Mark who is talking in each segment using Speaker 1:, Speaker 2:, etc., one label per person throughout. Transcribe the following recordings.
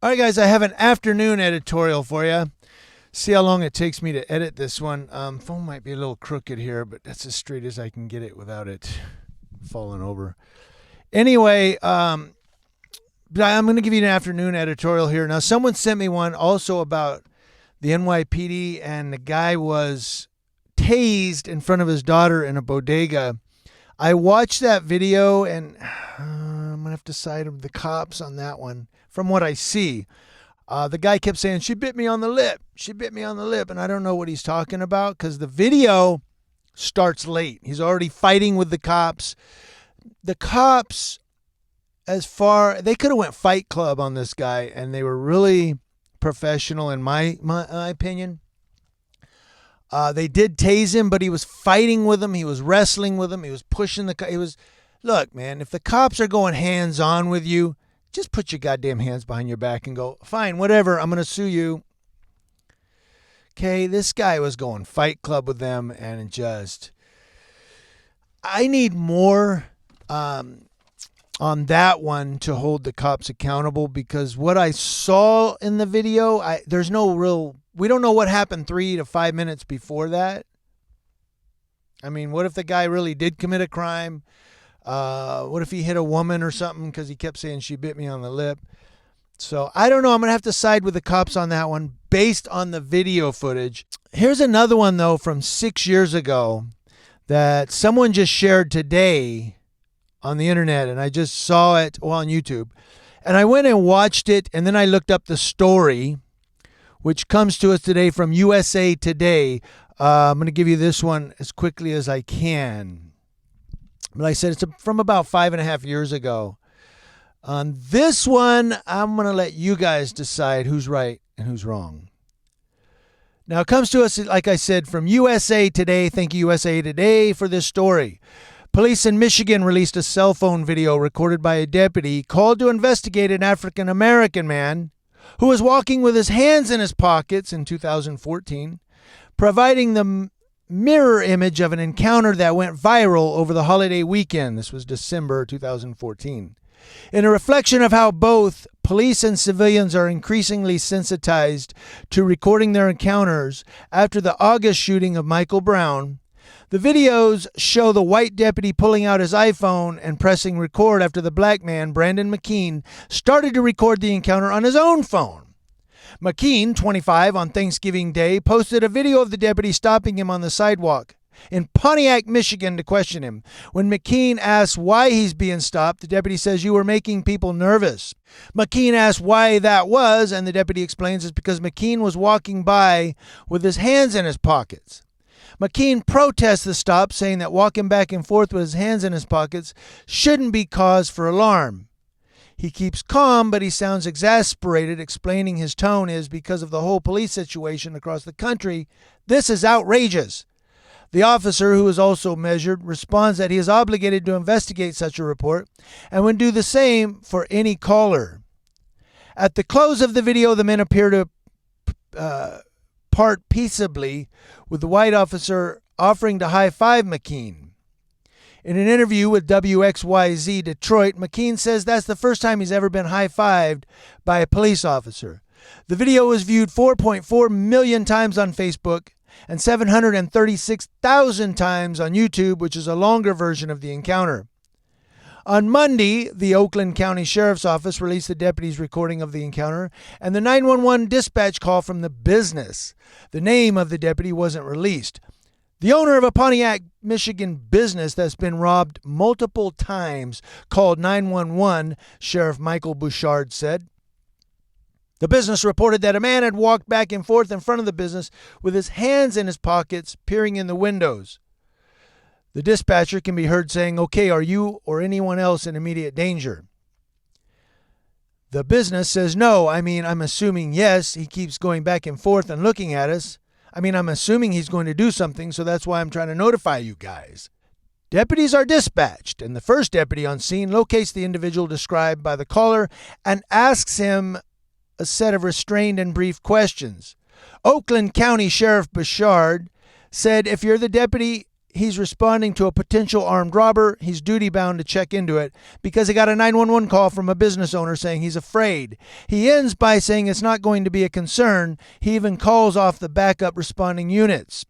Speaker 1: All right, guys, I have an afternoon editorial for you. See how long it takes me to edit this one. Phone might be a little crooked here, but that's as straight as I can get it without it falling over. Anyway, but I'm going to give you an afternoon editorial here. Now, someone sent me one also about the NYPD, and the guy was tased in front of his daughter in a bodega. I watched that video, and I'm going to have to side with the cops on that one from what I see. The guy kept saying, she bit me on the lip. She bit me on the lip. And I don't know what he's talking about because the video starts late. He's already fighting with the cops. The cops, they could have went Fight Club on this guy, and they were really professional in my opinion. They did tase him, but he was fighting with him. He was wrestling with him. He was pushing look, man, if the cops are going hands on with you, just put your goddamn hands behind your back and go, fine, whatever, I'm going to sue you. Okay, this guy was going Fight Club with them, and I need more on that one to hold the cops accountable, because what I saw in the video, we don't know what happened 3 to 5 minutes before that. I mean, what if the guy really did commit a crime? What if he hit a woman or something because he kept saying she bit me on the lip? So I don't know. I'm going to have to side with the cops on that one based on the video footage. Here's another one, though, from 6 years ago that someone just shared today on the internet, and I just saw it on YouTube. And I went and watched it, and then I looked up the story, which comes to us today from USA Today. I'm going to give you this one as quickly as I can. But like I said, it's from about 5.5 years ago. On this one, I'm going to let you guys decide who's right and who's wrong. Now, it comes to us, like I said, from USA Today. Thank you, USA Today, for this story. Police in Michigan released a cell phone video recorded by a deputy called to investigate an African-American man who was walking with his hands in his pockets in 2014, providing the mirror image of an encounter that went viral over the holiday weekend. This was December 2014. In a reflection of how both police and civilians are increasingly sensitized to recording their encounters after the August shooting of Michael Brown, the videos show the white deputy pulling out his iPhone and pressing record after the black man, Brandon McKean, started to record the encounter on his own phone. McKean, 25, on Thanksgiving Day, posted a video of the deputy stopping him on the sidewalk in Pontiac, Michigan, to question him. When McKean asks why he's being stopped, the deputy says, "You were making people nervous." McKean asks why that was, and the deputy explains it's because McKean was walking by with his hands in his pockets. McKean protests the stop, saying that walking back and forth with his hands in his pockets shouldn't be cause for alarm. He keeps calm, but he sounds exasperated, explaining his tone is because of the whole police situation across the country. This is outrageous. The officer, who is also measured, responds that he is obligated to investigate such a report and would do the same for any caller. At the close of the video, the men appear to part peaceably, with the white officer offering to high-five McKean. In an interview with WXYZ Detroit, McKean says that's the first time he's ever been high-fived by a police officer. The video was viewed 4.4 million times on Facebook and 736,000 times on YouTube, which is a longer version of the encounter. On Monday, the Oakland County Sheriff's Office released the deputy's recording of the encounter and the 911 dispatch call from the business. The name of the deputy wasn't released. The owner of a Pontiac, Michigan business that's been robbed multiple times called 911, Sheriff Michael Bouchard said. The business reported that a man had walked back and forth in front of the business with his hands in his pockets, peering in the windows. The dispatcher can be heard saying, "Okay, are you or anyone else in immediate danger?" The business says, "No, I'm assuming yes. He keeps going back and forth and looking at us. I'm assuming he's going to do something, so that's why I'm trying to notify you guys." Deputies are dispatched, and the first deputy on scene locates the individual described by the caller and asks him a set of restrained and brief questions. Oakland County Sheriff Bouchard said if you're the deputy he's responding to a potential armed robber. He's duty-bound to check into it because he got a 911 call from a business owner saying he's afraid. He ends by saying it's not going to be a concern. He even calls off the backup responding units.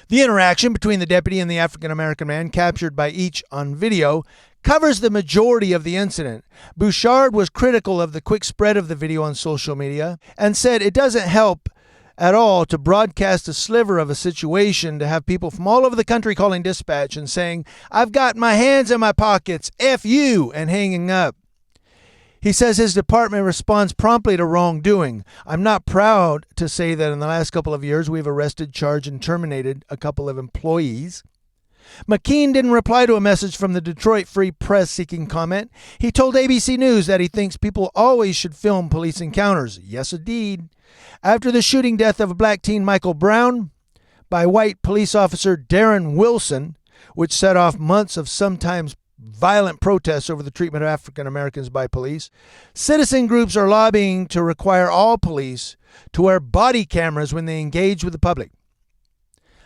Speaker 1: The interaction between the deputy and the African-American man, captured by each on video, covers the majority of the incident. Bouchard was critical of the quick spread of the video on social media and said it doesn't help at all to broadcast a sliver of a situation to have people from all over the country calling dispatch and saying, "I've got my hands in my pockets, F you," and hanging up. He says his department responds promptly to wrongdoing. "I'm not proud to say that in the last couple of years we've arrested, charged, and terminated a couple of employees." McKean didn't reply to a message from the Detroit Free Press seeking comment. He told ABC News that he thinks people always should film police encounters. Yes, indeed. After the shooting death of black teen Michael Brown by white police officer Darren Wilson, which set off months of sometimes violent protests over the treatment of African Americans by police, citizen groups are lobbying to require all police to wear body cameras when they engage with the public.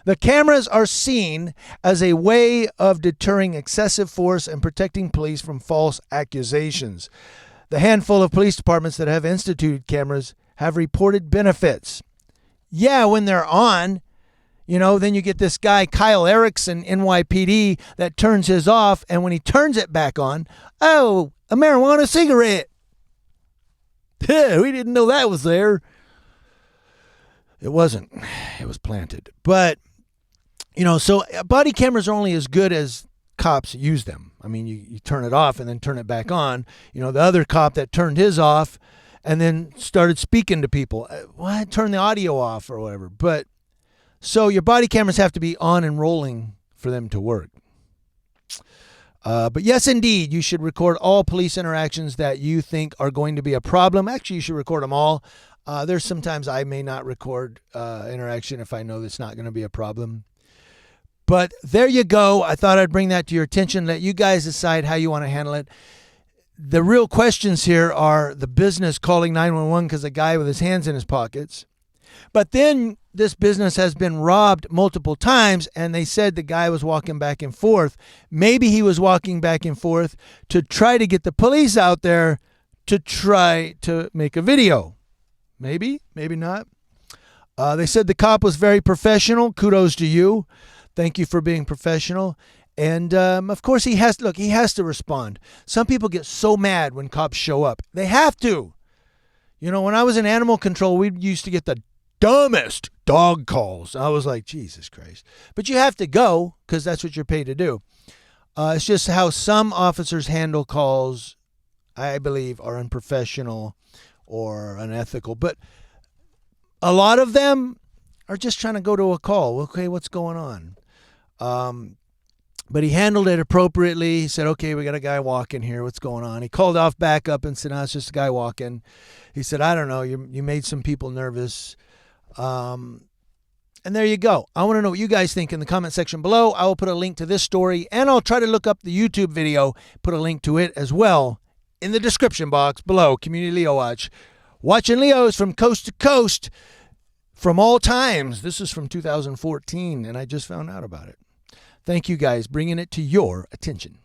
Speaker 1: The cameras are seen as a way of deterring excessive force and protecting police from false accusations. The handful of police departments that have instituted cameras have reported benefits. Yeah, when they're on, then you get this guy, Kyle Erickson, NYPD, that turns his off, and when he turns it back on, oh, a marijuana cigarette. We didn't know that was there. It wasn't. It was planted. But, so body cameras are only as good as cops use them. I mean, you turn it off and then turn it back on. The other cop that turned his off and then started speaking to people, turn the audio off or whatever. But so your body cameras have to be on and rolling for them to work. But yes, indeed, you should record all police interactions that you think are going to be a problem. Actually, you should record them all. There's sometimes I may not record interaction if I know that's not going to be a problem. But there you go. I thought I'd bring that to your attention. Let you guys decide how you want to handle it. The real questions here are the business calling 911 because a guy with his hands in his pockets. But then this business has been robbed multiple times, and they said the guy was walking back and forth. Maybe he was walking back and forth to try to get the police out there to try to make a video. Maybe, maybe not. They said the cop was very professional. Kudos to you. Thank you for being professional. And of course, he has to respond. Some people get so mad when cops show up. They have to. When I was in animal control, we used to get the dumbest dog calls. I was like, Jesus Christ. But you have to go because that's what you're paid to do. It's just how some officers handle calls, I believe, are unprofessional or unethical. But a lot of them are just trying to go to a call. Okay, what's going on? But he handled it appropriately. He said, okay, we got a guy walking here. What's going on? He called off backup and said, no, it's just a guy walking. He said, I don't know. You made some people nervous. And there you go. I want to know what you guys think in the comment section below. I will put a link to this story, and I'll try to look up the YouTube video, put a link to it as well in the description box below. Community Leo Watch. Watching Leos from coast to coast from all times. This is from 2014, and I just found out about it. Thank you guys, bringing it to your attention.